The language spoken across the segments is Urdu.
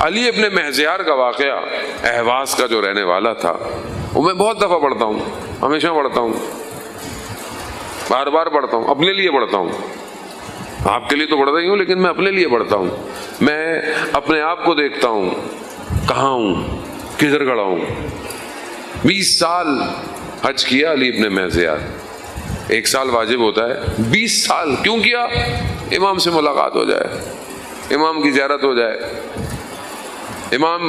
علی ابن مہزیار کا واقعہ، اہواز کا جو رہنے والا تھا، وہ میں بہت دفعہ پڑھتا ہوں، ہمیشہ پڑھتا ہوں، بار بار پڑھتا ہوں، اپنے لیے پڑھتا ہوں، آپ کے لیے تو پڑھتا ہی ہوں لیکن میں اپنے لیے پڑھتا ہوں۔ میں اپنے آپ کو دیکھتا ہوں، کہاں ہوں، کدھر کھڑا ہوں۔ 20 سال حج کیا علی ابن مہزیار، 1 سال واجب ہوتا ہے، 20 سال کیوں کیا؟ امام سے ملاقات ہو جائے، امام کی زیارت ہو جائے۔ امام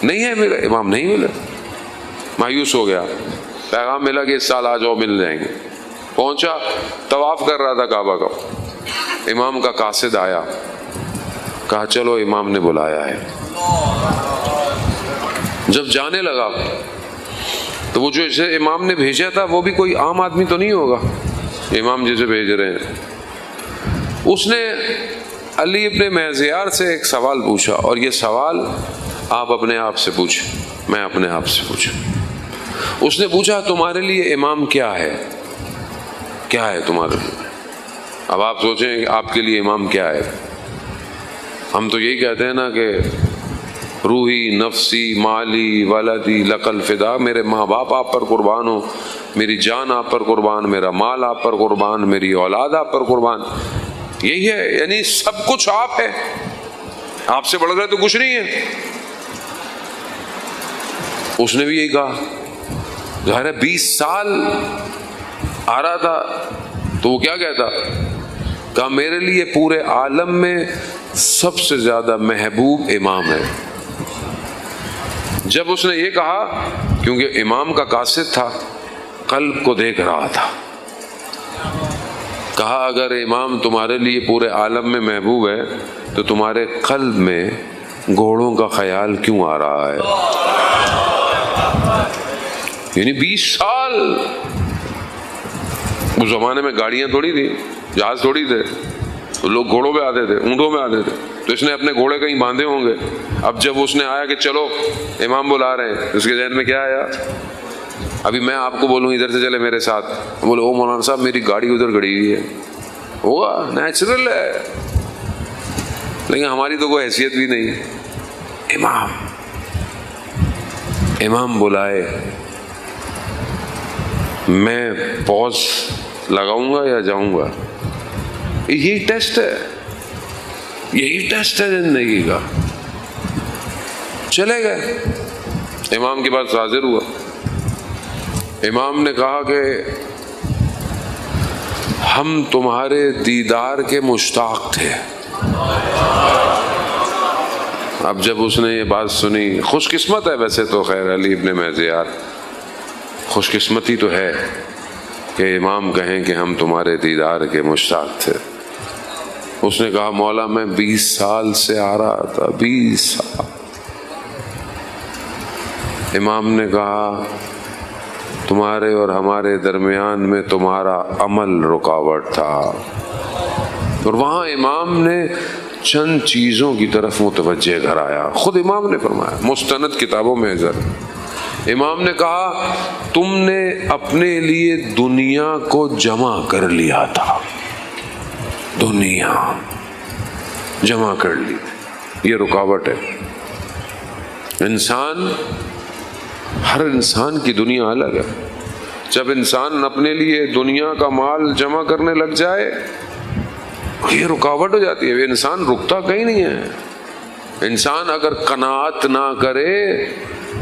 نہیں ہے ملا، امام نہیں ملا، مایوس ہو گیا، پیغام ملا کہ اس سال آ جاؤ، مل جائیں گے۔ پہنچا، طواف کر رہا تھا کعبہ کا، امام کا قاصد آیا، کہا چلو امام نے بلایا ہے۔ جب جانے لگا تو وہ جو اسے امام نے بھیجا تھا وہ بھی کوئی عام آدمی تو نہیں ہوگا، امام جسے بھیج رہے ہیں۔ اس نے علی ابن مہزیار سے ایک سوال پوچھا، اور یہ سوال آپ اپنے آپ سے پوچھیں، میں اپنے آپ سے پوچھوں۔ اس نے پوچھا تمہارے لیے امام کیا ہے؟ کیا ہے تمہارے لیے؟ اب آپ سوچیں آپ کے لیے امام کیا ہے؟ ہم تو یہی کہتے ہیں نا کہ روحی، نفسی، مالی، ولدی لک الفدا، میرے ماں باپ آپ پر قربان ہو، میری جان آپ پر قربان، میرا مال آپ پر قربان، میری اولاد آپ پر قربان۔ یہی ہے، یعنی سب کچھ آپ ہے، آپ سے بڑھ کر تو کچھ نہیں ہے۔ اس نے بھی یہی کہا، ظاہر ہے 20 سال آ رہا تھا تو وہ کیا کہتا؟ کہا میرے لیے پورے عالم میں سب سے زیادہ محبوب امام ہے۔ جب اس نے یہ کہا، کیونکہ امام کا قاصد تھا، قلب کو دیکھ رہا تھا، کہا اگر امام تمہارے لیے پورے عالم میں محبوب ہے تو تمہارے قلب میں گھوڑوں کا خیال کیوں آ رہا ہے؟ یعنی 20 سال، اس زمانے میں گاڑیاں تھوڑی تھی، جہاز تھوڑی تھے، تو لوگ گھوڑوں پہ آتے تھے، اونٹوں میں آتے تھے، تو اس نے اپنے گھوڑے کہیں باندھے ہوں گے۔ اب جب اس نے آیا کہ چلو امام بلا رہے ہیں، اس کے ذہن میں کیا آیا؟ ابھی میں آپ کو بولوں ادھر سے چلے میرے ساتھ، بولے او مولانا صاحب میری گاڑی ادھر کھڑی ہوئی ہے، ہوا نیچرل ہے، لیکن ہماری تو کوئی حیثیت بھی نہیں۔ امام بلائے، میں پوز لگاؤں گا یا جاؤں گا؟ یہی ٹیسٹ ہے، یہی ٹیسٹ ہے زندگی کا۔ چلے گئے، امام کے پاس حاضر ہوا، امام نے کہا کہ ہم تمہارے دیدار کے مشتاق تھے۔ اب جب اس نے یہ بات سنی، خوش قسمت ہے ویسے تو، خیر علی ابن مہزیار خوش قسمتی تو ہے کہ امام کہیں کہ ہم تمہارے دیدار کے مشتاق تھے۔ اس نے کہا مولا میں 20 سال سے آ رہا تھا، 20 سال۔ امام نے کہا تمہارے اور ہمارے درمیان میں تمہارا عمل رکاوٹ تھا۔ اور وہاں امام نے چند چیزوں کی طرف متوجہ کرایا، خود امام نے فرمایا، مستند کتابوں میں امام نے کہا تم نے اپنے لیے دنیا کو جمع کر لیا تھا، دنیا جمع کر لی، یہ رکاوٹ ہے۔ ہر انسان کی دنیا الگ ہے۔ جب انسان اپنے لیے دنیا کا مال جمع کرنے لگ جائے یہ رکاوٹ ہو جاتی ہے، انسان رکتا کہیں نہیں ہے۔ انسان اگر قناعت نہ کرے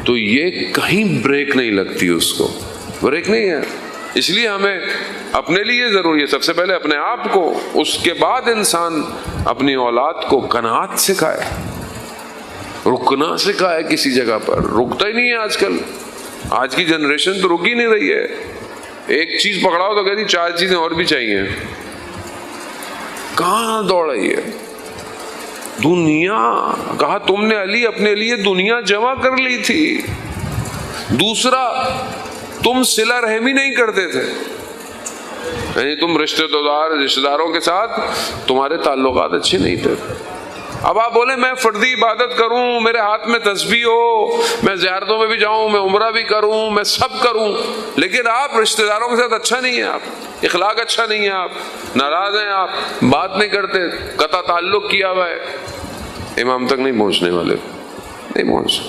تو یہ کہیں بریک نہیں لگتی، اس کو بریک نہیں ہے۔ اس لیے ہمیں اپنے لیے ضروری ہے سب سے پہلے اپنے آپ کو، اس کے بعد انسان اپنی اولاد کو قناعت سکھائے، رکنا سکھائے۔ کسی جگہ پر رکتا ہی نہیں ہے آج کل، آج کی جنریشن تو رک ہی نہیں رہی ہے۔ ایک چیز پکڑاؤ تو کہتی 4 چیزیں اور بھی چاہیے، کہاں دوڑ رہی ہے دنیا؟ کہا تم نے علی اپنے لیے دنیا جمع کر لی تھی۔ دوسرا، تم صلہ رحمی نہیں کرتے تھے، یعنی تم رشتہ داروں کے ساتھ تمہارے تعلقات اچھے نہیں تھے۔ اب آپ بولیں میں فردی عبادت کروں، میرے ہاتھ میں تسبیح ہو، میں زیارتوں میں بھی جاؤں، میں عمرہ بھی کروں، میں سب کروں، لیکن آپ رشتہ داروں کے ساتھ اچھا نہیں ہے، آپ اخلاق اچھا نہیں ہے، آپ ناراض ہیں، آپ بات نہیں کرتے، قطع تعلق کیا ہوا ہے۔ امام تک نہیں پہنچنے والے، نہیں پہنچ